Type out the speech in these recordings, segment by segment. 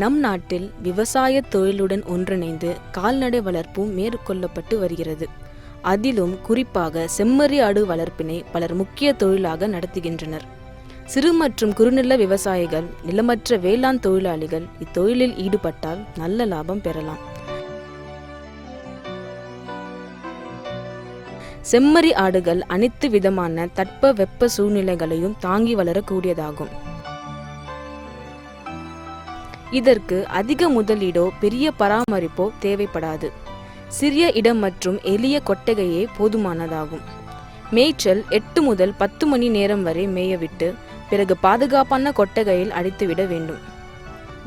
நம் நாட்டில் விவசாய தொழிலுடன் ஒன்றிணைந்து கால்நடை வளர்ப்பும் மேற்கொள்ளப்பட்டு வருகிறது. அதிலும் குறிப்பாக செம்மறி ஆடு வளர்ப்பினை பலர் முக்கிய தொழிலாக நடத்துகின்றனர். சிறு மற்றும் குறுநில விவசாயிகள், நிலமற்ற வேளாண் தொழிலாளிகள் இத்தொழிலில் ஈடுபட்டால் நல்ல லாபம் பெறலாம். செம்மறி ஆடுகள் அனைத்து விதமான தட்ப வெப்ப சூழ்நிலைகளையும் தாங்கி வளரக்கூடியதாகும். இதற்கு அதிக முதலீடோ பெரிய பராமரிப்போ தேவைப்படாது. சிறிய இடம் மற்றும் எளிய கொட்டகையே போதுமானதாகும். மேய்ச்சல் 8 முதல் 10 மணி நேரம் வரை மேயவிட்டு பிறகு பாதுகாப்பான கொட்டகையில் அடைத்துவிட வேண்டும்.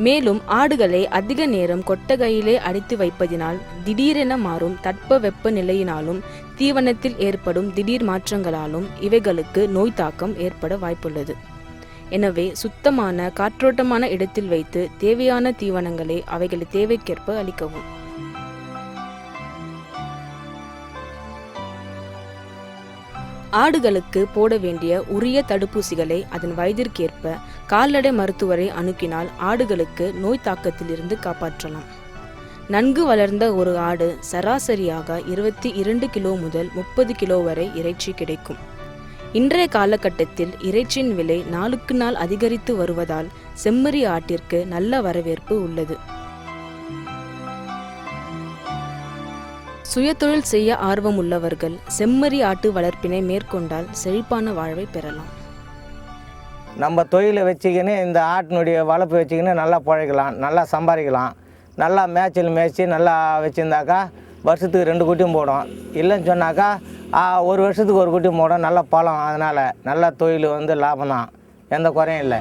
மேலும் ஆடுகளை அதிக நேரம் கொட்டகையிலே அடைத்து வைப்பதினால் திடீரென மாறும் தட்ப வெப்ப நிலையினாலும் தீவனத்தில் ஏற்படும் திடீர் மாற்றங்களாலும் இவைகளுக்கு நோய் தாக்கம் ஏற்பட வாய்ப்புள்ளது. எனவே சுத்தமான காற்றோட்டமான இடத்தில் வைத்து தேவையான தீவனங்களை அவைகளை தேவைக்கேற்ப அளிக்கவும். ஆடுகளுக்கு போட வேண்டிய உரிய தடுப்பூசிகளை அதன் வயதிற்கேற்ப கால்நடை மருத்துவரை அணுகினால் ஆடுகளுக்கு நோய் தாக்கத்திலிருந்து காப்பாற்றலாம். நன்கு வளர்ந்த ஒரு ஆடு சராசரியாக 22 கிலோ முதல் 30 கிலோ வரை இறைச்சி கிடைக்கும். இன்றைய காலகட்டத்தில் இறைச்சியின் விலை நாளுக்கு நாள் அதிகரித்து வருவதால் செம்மறி ஆட்டிற்கு நல்ல வரவேற்பு உள்ளது. சுயதொழில் செய்ய ஆர்வம் உள்ளவர்கள் செம்மறி ஆட்டு வளர்ப்பினை மேற்கொண்டால் செழிப்பான வாழ்வை பெறலாம். நம்ம தொழிலை வச்சுக்கின்னு இந்த ஆட்டினுடைய வளர்ப்பு வச்சுக்கின்னு நல்லா பிழைக்கலாம், நல்லா சம்பாதிக்கலாம். நல்லா மேய்ச்சல் மேய்ச்சி நல்லா வச்சுருந்தாக்கா வருஷத்துக்கு 2 குட்டியும் போடும். இல்லைன்னு சொன்னாக்கா 1 வருஷத்துக்கு 1 குட்டி போடும். நல்ல பழம். அதனால் நல்ல தொழில் லாபம் தான், எந்த குறையும் இல்லை.